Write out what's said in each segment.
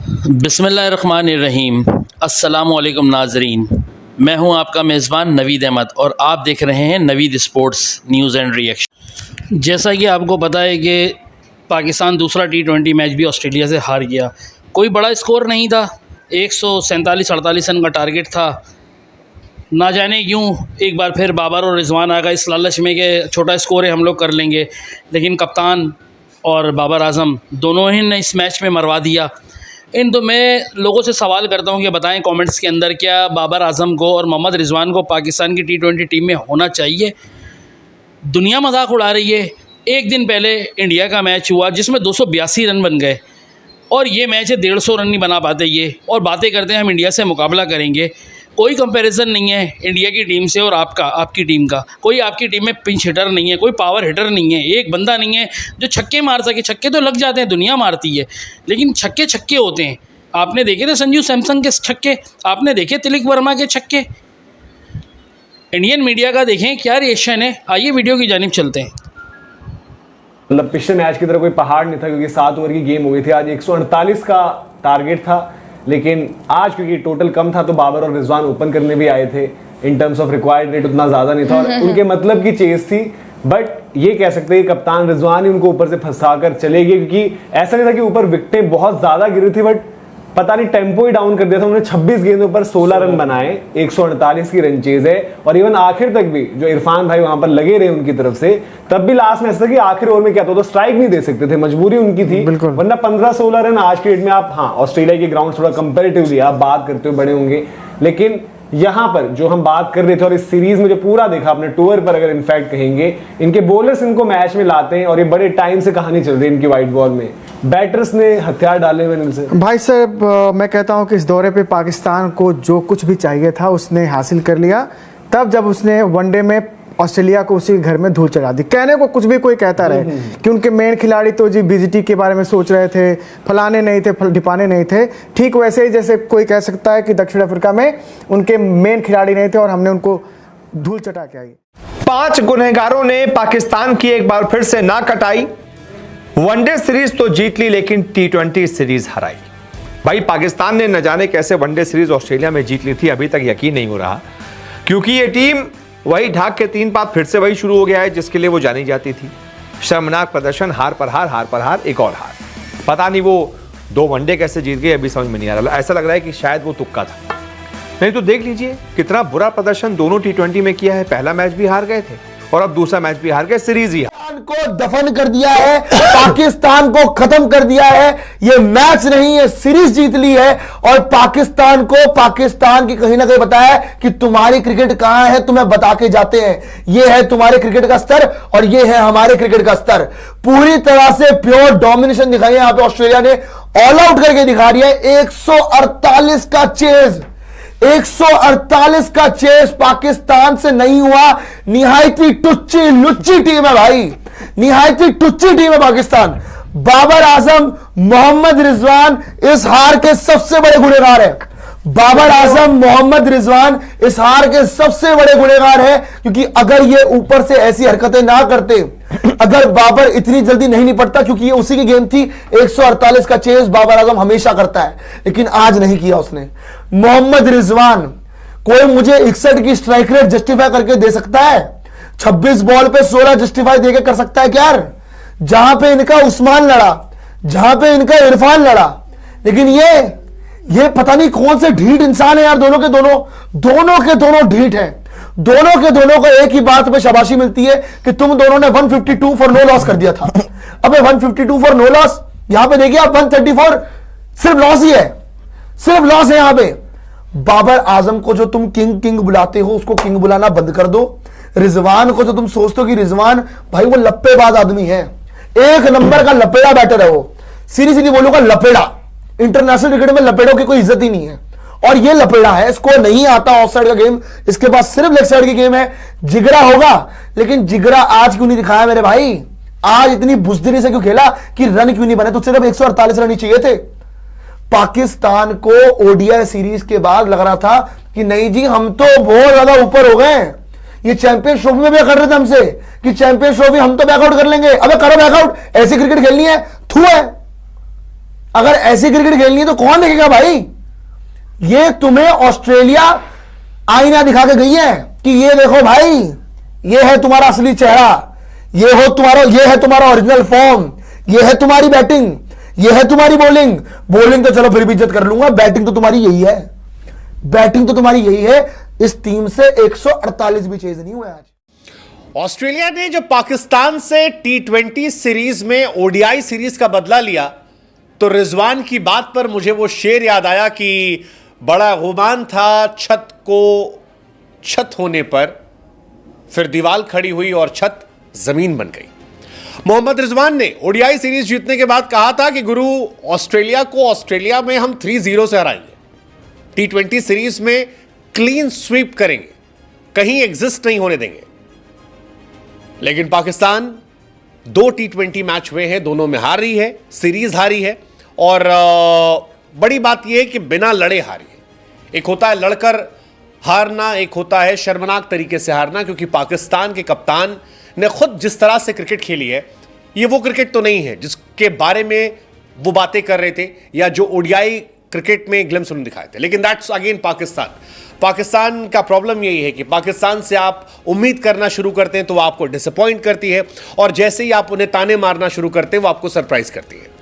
बिस्मिल्लाहिर्रहमानिर्रहीम। अस्सलामुअलैकुम नाजरीन, मैं हूं आपका मेज़बान नवीद अहमद और आप देख रहे हैं Naveed sports news and reaction. जैसा कि आपको पता है कि पाकिस्तान दूसरा T20 मैच भी ऑस्ट्रेलिया से हार गया। कोई बड़ा स्कोर नहीं था, 147-48 रन का टारगेट था। ना जाने क्यों एक बार फिर बाबर और रिजवान आ गए इस लालच में कि छोटा स्कोर है हम लोग कर लेंगे, लेकिन कप्तान और बाबर आजम दोनों ही ने इस मैच में मरवा दिया। तो मैं लोगों से सवाल करता हूं कि बताएं कमेंट्स के अंदर, क्या बाबर आजम को और मोहम्मद रिजवान को पाकिस्तान की T20 टीम में होना चाहिए? दुनिया मजाक उड़ा रही है। एक दिन पहले इंडिया का मैच हुआ जिसमें 282 रन बन गए और ये मैच है 150 रन नहीं बना पाते ये, और बातें करते हैं हम इंडिया से मुकाबला करेंगे। कोई कंपैरिजन नहीं है इंडिया की टीम से और आपकी टीम का। कोई आपकी टीम में पिंच हिटर नहीं है, कोई पावर हिटर नहीं है, एक बंदा नहीं है जो छक्के मार सके। छक्के तो लग जाते हैं, दुनिया मारती है, लेकिन छक्के छक्के होते हैं। आपने देखे थे संजू सैमसन के छक्के, आपने देखे तिलक वर्मा के छक्के। इंडियन मीडिया का देखें क्या रिएक्शन है। आइए वीडियो की जानिब चलते हैं। मतलब पिछले मैच की तरह कोई पहाड़ नहीं था, क्योंकि 7 ओवर की गेम हो गई थी। आज 148 का टारगेट था, लेकिन आज क्योंकि टोटल कम था तो बाबर और रिजवान ओपन करने भी आए थे। In terms of required rate उतना ज्यादा नहीं था और उनके मतलब की चेज थी। बट ये कह सकते हैं कप्तान रिजवान ही उनको ऊपर से फंसा कर चले गए, क्योंकि ऐसा नहीं था कि ऊपर विकेटें बहुत ज्यादा गिरी थी, बट पता नहीं टेम्पो ही डाउन कर दिया था उन्होंने। 26 गेंदों पर 16 रन बनाए, 148 की रन चेज है। और इवन आखिर तक भी जो इरफान भाई वहां पर लगे रहे उनकी तरफ से, तब भी लास्ट में ऐसा कि आखिर ओवर में क्या था, तो स्ट्राइक नहीं दे सकते थे, मजबूरी उनकी थी। वरना 15-16 रन आज के डेट में आप, हाँ ऑस्ट्रेलिया के ग्राउंड थोड़ा कंपेरेटिवली आप बात करते हुए बड़े होंगे, लेकिन यहां पर जो हम बात कर रहे थे और इस सीरीज में जो पूरा देखा अपने टूर पर, अगर इनफैक्ट कहेंगे, इनके बॉलर्स इनको मैच में लाते हैं और ये बड़े टाइम से कहानी चल रही है इनकी वाइट बॉल में। बैटर्स ने हथियार डाले हुए इनसे। भाई साहब, मैं कहता हूं कि इस दौरे पे पाकिस्तान को जो कुछ भी चाहिए था उसने हासिल कर लिया, तब जब उसने वनडे में ऑस्ट्रेलिया को उसी घर में धूल चढ़ा दी। कहने को कुछ भी कोई कहता रहे कि उनके मेन खिलाड़ी तो जी बीजीटी के बारे में सोच रहे थे, फलाने नहीं थे, ढिपाने नहीं थे। ठीक वैसे ही जैसे कोई कह सकता है कि दक्षिण अफ्रीका में उनके मेन खिलाड़ी नहीं थे और हमने उनको धूल चटा के आई। 5 गुनहगारों ने पाकिस्तान की एक बार फिर से ना कटाई। वनडे सीरीज तो जीत ली, लेकिन T20 सीरीज हराई। भाई पाकिस्तान ने न जाने कैसे वनडे सीरीज ऑस्ट्रेलिया में जीत ली थी, अभी तक यकीन नहीं हो रहा, क्योंकि ये टीम वही ढाक के 3 पात फिर से वही शुरू हो गया है जिसके लिए वो जानी जाती थी। शर्मनाक प्रदर्शन, हार पर हार, हार पर हार, एक और हार। पता नहीं वो 2 वनडे कैसे जीत गए, अभी समझ में नहीं आ रहा। ऐसा लग रहा है कि शायद वो तुक्का था। नहीं तो देख लीजिए कितना बुरा प्रदर्शन दोनों T20 में किया है। पहला मैच भी हार गए थे और अब दूसरा मैच भी हार गए, सीरीज ही को दफन कर दिया है, पाकिस्तान को खत्म कर दिया है। ये मैच नहीं, ये सीरीज जीत ली है और पाकिस्तान को, पाकिस्तान की कहीं ना कहीं बताया कि तुम्हारी क्रिकेट कहां है, तुम्हें बता के जाते हैं। ये है तुम्हारे क्रिकेट का स्तर और ये है हमारे क्रिकेट का स्तर। पूरी तरह से प्योर डोमिनेशन दिखाई है यहां पे ऑस्ट्रेलिया ने, ऑल आउट करके दिखा रही है। 148 का चेज, 148 का चेस पाकिस्तान से नहीं हुआ। निहायती टुच्ची लुच्ची टीम है भाई, निहायती टुच्ची टीम है पाकिस्तान। बाबर आजम, मोहम्मद रिजवान इस हार के सबसे बड़े गुनहगार हैं। बाबर आजम, मोहम्मद रिजवान इस हार के सबसे बड़े गुनहगार हैं, क्योंकि अगर ये ऊपर से ऐसी हरकतें ना करते, अगर बाबर इतनी जल्दी नहीं निपटता, क्योंकि ये उसी की गेम थी। 148 का चेस बाबर आजम हमेशा करता है, लेकिन आज नहीं किया उसने। मोहम्मद रिजवान, कोई मुझे 61 की स्ट्राइक रेट जस्टिफाई करके दे सकता है? 26 बॉल पे 16 जस्टिफाई देके कर सकता है क्या? जहां पे इनका उस्मान लड़ा, जहां पे इनका इरफान लड़ा, लेकिन ये पता नहीं कौन से ढीठ इंसान है यार। दोनों के दोनों ढीठ हैं। दोनों के दोनों को एक ही बात पे शाबाशी मिलती है कि तुम दोनों ने 152 फॉर नो लॉस कर दिया था। अबे 152 फॉर नो लॉस, यहां पे देखिए आप 134 सिर्फ लॉस ही है, सिर्फ लॉस है यहां पे। बाबर आजम को जो तुम किंग बुलाते हो, उसको किंग बुलाना बंद कर दो। रिजवान को जो तुम सोचते हो कि रिजवान भाई वो लप्पेबाज आदमी है, 1 नंबर का लपेड़ा बैटर है वो, सीरियसली बोलूंगा लपेड़ा। इंटरनेशनल क्रिकेट में लपेड़ों की कोई इज्जत ही नहीं है और ये लपेड़ा है। इसको नहीं आता ऑफ साइड का गेम, इसके पास सिर्फ लेग साइड की गेम है। जिगरा होगा, लेकिन जिगरा आज क्यों नहीं दिखाया मेरे भाई? आज इतनी बुजदिली से क्यों खेला कि रन क्यों नहीं बने? तो सिर्फ 148 रन ही चाहिए थे। पाकिस्तान को ओडीआई सीरीज के बाद लग रहा था कि नहीं जी हम तो बहुत ज्यादा ऊपर हो गए। ये चैंपियंस ट्रॉफी में भी कर रहे थे हमसे कि चैंपियंस ट्रॉफी हम तो बैकआउट कर लेंगे। अबे करो बैकआउट, ऐसी क्रिकेट खेलनी है, थू है। अगर ऐसी क्रिकेट खेलनी है तो कौन देखेगा भाई? ये तुम्हें ऑस्ट्रेलिया आईना दिखा के गई है कि ये देखो भाई, ये है तुम्हारा असली चेहरा, ये है तुम्हारा ओरिजिनल फॉर्म, ये है तुम्हारी बैटिंग, ये है तुम्हारी बॉलिंग। बॉलिंग तो चलो फिर भी इज्जत कर लूंगा, बैटिंग तो तुम्हारी यही है, बैटिंग तो तुम्हारी यही है। इस टीम से 148 भी चेज नहीं हुआ आज। ऑस्ट्रेलिया ने जो पाकिस्तान से T20 सीरीज में ओडीआई सीरीज का बदला लिया, तो रिजवान की बात पर मुझे वो शेर याद आया कि बड़ा गुमान था छत होने पर, फिर दीवार खड़ी हुई और छत जमीन बन गई। मोहम्मद रिजवान ने ओडीआई सीरीज जीतने के बाद कहा था कि गुरु, ऑस्ट्रेलिया को ऑस्ट्रेलिया में हम 3-0 से हराएंगे, T20 सीरीज में क्लीन स्वीप करेंगे, कहीं एग्जिस्ट नहीं होने देंगे। लेकिन पाकिस्तान 2 T20 मैच हुए हैं, दोनों में हार रही है, सीरीज हारी है। और बड़ी बात यह है कि बिना लड़े हारी है। एक होता है लड़कर हारना, एक होता है शर्मनाक तरीके से हारना, क्योंकि पाकिस्तान के कप्तान ने खुद जिस तरह से क्रिकेट खेली है, ये वो क्रिकेट तो नहीं है जिसके बारे में वो बातें कर रहे थे या जो ओडीआई क्रिकेट में ग्लिम्स उन्होंने दिखाए थे। लेकिन दैट्स अगेन पाकिस्तान का प्रॉब्लम यही है कि पाकिस्तान से आप उम्मीद करना शुरू करते हैं तो वो आपको डिसअपॉइंट करती है, और जैसे ही आप उन्हें ताने मारना शुरू करते हैं वो आपको सरप्राइज करती है।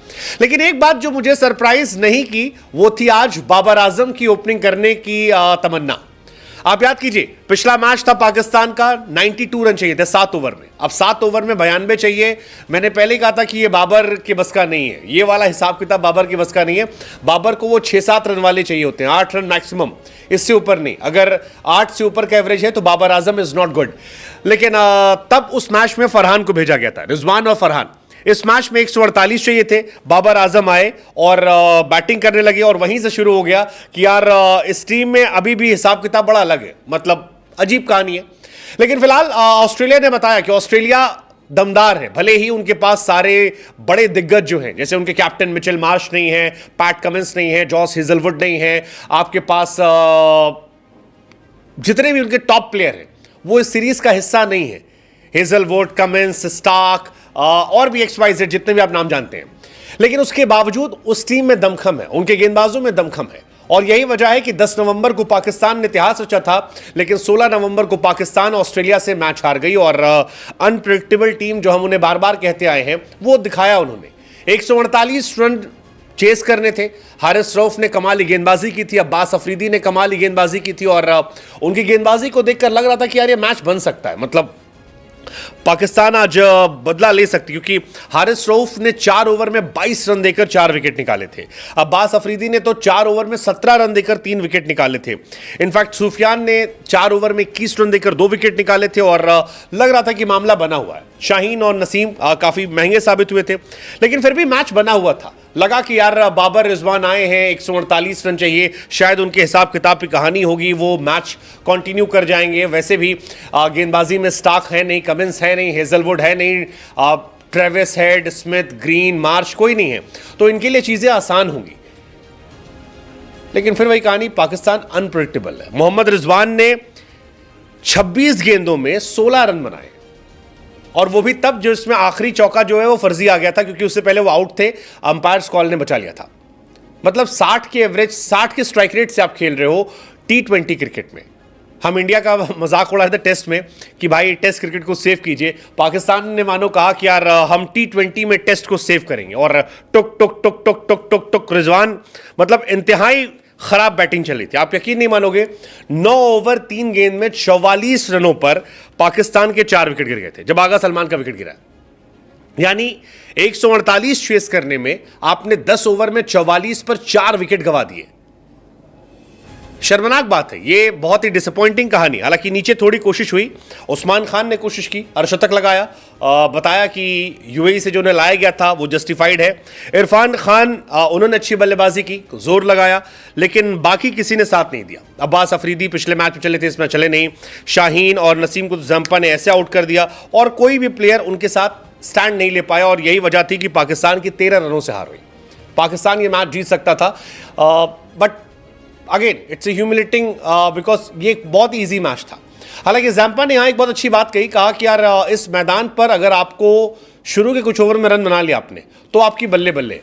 लेकिन एक बात जो मुझे सरप्राइज नहीं की, वो थी आज बाबर आजम की ओपनिंग करने की तमन्ना। आप याद कीजिए, पिछला मैच था पाकिस्तान का, 92 रन चाहिए थे 7 ओवर में। अब 7 ओवर में 92 चाहिए। मैंने पहले ही कहा था कि ये बाबर के बस का नहीं है, ये वाला हिसाब किताब बाबर के बस का नहीं है। बाबर को वो 6-7 रन वाले चाहिए होते हैं, 8 रन मैक्सिमम, इससे ऊपर नहीं। अगर 8 से ऊपर का एवरेज है तो Babar Azam is not good. लेकिन तब उस मैच में फरहान को भेजा गया था, रिजवान और फरहान। इस मैच में 148 चाहिए थे, बाबर आजम आए और बैटिंग करने लगे, और वहीं से शुरू हो गया कि यार इस टीम में अभी भी हिसाब किताब बड़ा अलग है, मतलब अजीब कहानी है। लेकिन फिलहाल ऑस्ट्रेलिया ने बताया कि ऑस्ट्रेलिया दमदार है, भले ही उनके पास सारे बड़े दिग्गज जो हैं, जैसे उनके कैप्टन मिचेल मार्श नहीं है, पैट कमिंस नहीं है, जॉस हेजलवुड नहीं है, आपके पास जितने भी उनके टॉप प्लेयर हैं वो इस सीरीज का हिस्सा नहीं है। हेजलवुड, कमिंस, स्टार्क और भी XYZ जितने भी आप नाम जानते हैं। लेकिन उसके बावजूद उस टीम में दमखम है, उनके गेंदबाजों में दमखम है, और यही वजह है कि 10 नवंबर को पाकिस्तान ने इतिहास रचा था, लेकिन 16 नवंबर को पाकिस्तान ऑस्ट्रेलिया से मैच हार गई। और अनप्रेडिक्टेबल टीम जो हम उन्हें बार बार कहते आए हैं, वो दिखाया उन्होंने। 148 रन चेस करने थे। हारिस रऊफ ने कमाली गेंदबाजी की थी, अब्बास अफरीदी ने कमाली गेंदबाजी की थी, और उनकी गेंदबाजी को देखकर लग रहा था कि यार ये मैच बन सकता है, मतलब पाकिस्तान आज बदला ले सकती, क्योंकि हारिस रऊफ ने 4 ओवर में 22 रन देकर 4 विकेट निकाले थे। अब्बास अफरीदी ने तो 4 ओवर में 17 रन देकर 3 विकेट निकाले थे। इनफैक्ट सूफियान ने 4 ओवर में 21 रन देकर 2 विकेट निकाले थे, और लग रहा था कि मामला बना हुआ है। शाहीन और नसीम काफ़ी महंगे साबित हुए थे, लेकिन फिर भी मैच बना हुआ था। लगा कि यार बाबर रिजवान आए हैं, 148 रन चाहिए, शायद उनके हिसाब किताब की कहानी होगी, वो मैच कंटिन्यू कर जाएंगे। वैसे भी गेंदबाजी में स्टार्क है नहीं, कमिंस है नहीं, हेजलवुड है नहीं, Travis head, Smith, green, Marsh कोई नहीं है, तो इनके लिए चीज़ें आसान होंगी। लेकिन फिर वही कहानी, पाकिस्तान अनप्रेडिक्टेबल है। मोहम्मद रिजवान ने 26 गेंदों में 16 रन बनाए, और वो भी तब जो इसमें आखिरी चौका जो है वो फर्जी आ गया था, क्योंकि उससे पहले वो आउट थे, अंपायर्स कॉल ने बचा लिया था। मतलब 60 के एवरेज, 60 के स्ट्राइक रेट से आप खेल रहे हो T20 क्रिकेट में। हम इंडिया का मजाक उड़ाए थे टेस्ट में कि भाई टेस्ट क्रिकेट को सेव कीजिए। पाकिस्तान ने मानो कहा कि यार हम T20 में टेस्ट को सेव करेंगे, और टुक टुक टुक टुक टुक टुक टुक रिजवान, मतलब इंतहाई खराब बैटिंग चली थी। आप यकीन नहीं मानोगे, 9 ओवर 3 गेंद में 44 रनों पर पाकिस्तान के 4 विकेट गिर गए थे, जब आगा सलमान का विकेट गिरा। यानी 148 चेस करने में आपने 10 ओवर में 44 पर 4 विकेट गंवा दिए। शर्मनाक बात है, ये बहुत ही डिसअपॉइंटिंग कहानी। हालांकि नीचे थोड़ी कोशिश हुई, उस्मान खान ने कोशिश की, अर्शतक लगाया, बताया कि यूएई से जो उन्हें लाया गया था वो जस्टिफाइड है। इरफान खान उन्होंने अच्छी बल्लेबाजी की, जोर लगाया, लेकिन बाकी किसी ने साथ नहीं दिया। अब्बास अफरीदी पिछले मैच में चले थे, इसमें चले नहीं। शाहीन और नसीम को जंपा ने ऐसे आउट कर दिया, और कोई भी प्लेयर उनके साथ स्टैंड नहीं ले पाया, और यही वजह थी कि पाकिस्तान की 13 रनों से हार हुई। पाकिस्तान ये मैच जीत सकता था, but again it's humiliating because ये एक बहुत ईजी मैच था। हालांकि जैम्पा ने यहाँ एक बहुत अच्छी बात कही, कहा कि यार इस मैदान पर अगर आपको शुरू के कुछ ओवर में रन बना लिया आपने, तो आपकी बल्ले बल्ले।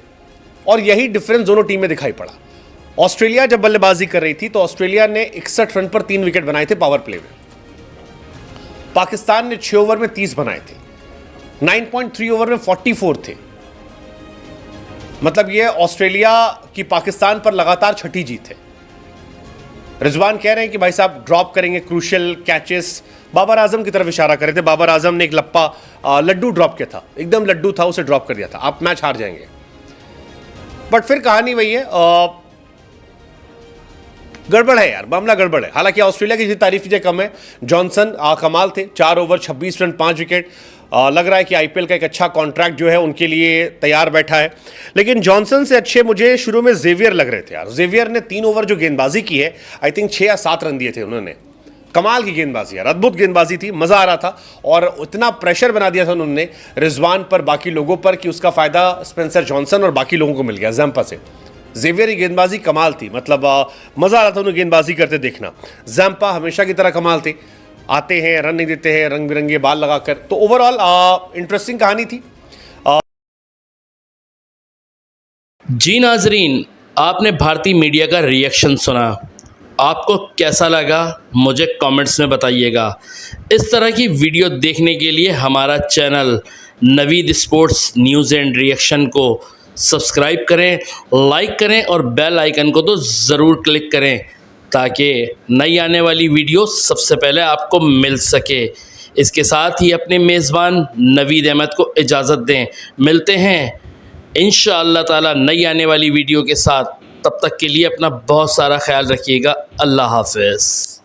और यही डिफरेंस दोनों टीम में दिखाई पड़ा। ऑस्ट्रेलिया जब बल्लेबाजी कर रही थी तो ऑस्ट्रेलिया ने 61 रन पर 3 विकेट बनाए थे पावर प्ले में। पाकिस्तान ने 6 ओवर में 30 बनाए थे, 9.3 ओवर में 44 थे। मतलब यह ऑस्ट्रेलिया की पाकिस्तान पर लगातार छठी जीत है। रिजवान कह रहे हैं कि भाई साहब ड्रॉप करेंगे क्रूशियल कैचेस, बाबर आजम की तरफ इशारा कर रहे थे। बाबर आजम ने एक लड्डू ड्रॉप किया था, एकदम लड्डू था, उसे ड्रॉप कर दिया था, आप मैच हार जाएंगे। बट फिर कहानी वही है, गड़बड़ है यार, मामला गड़बड़ है। हालांकि ऑस्ट्रेलिया की तारीफ कीजिए कम है। जॉनसन कमाल थे, 4 ओवर 26 रन 5 विकेट। लग रहा है कि आईपीएल का एक अच्छा कॉन्ट्रैक्ट जो है उनके लिए तैयार बैठा है। लेकिन जॉनसन से अच्छे मुझे शुरू में जेवियर लग रहे थे यार। जेवियर ने 3 ओवर जो गेंदबाजी की है, आई थिंक 6 या 7 रन दिए थे उन्होंने। कमाल की गेंदबाजी यार, अद्भुत गेंदबाजी थी, मजा आ रहा था। और इतना प्रेशर बना दिया था उन्होंने रिजवान पर, बाकी लोगों पर, कि उसका फायदा स्पेंसर जॉनसन और बाकी लोगों को मिल गया जैम्पा से। जेवियर की गेंदबाजी कमाल थी, मतलब मजा आ रहा था उन्हें गेंदबाजी करते देखना। जैम्पा हमेशा की तरह कमाल थे, आते हैं रन नहीं देते हैं, रंग बिरंगे बाल लगाकर। तो ओवरऑल इंटरेस्टिंग कहानी थी। जी नाजरीन, आपने भारतीय मीडिया का रिएक्शन सुना, आपको कैसा लगा मुझे कमेंट्स में बताइएगा। इस तरह की वीडियो देखने के लिए हमारा channel Naveed sports news and reaction को सब्सक्राइब करें, लाइक करें और बेल आइकन को तो ज़रूर क्लिक करें ताकि नई आने वाली वीडियो सबसे पहले आपको मिल सके। इसके साथ ही अपने मेज़बान नवीद अहमद को इजाज़त दें। मिलते हैं इंशाअल्लाह ताला नई आने वाली वीडियो के साथ। तब तक के लिए अपना बहुत सारा ख्याल रखिएगा। अल्लाह हाफ़िज़।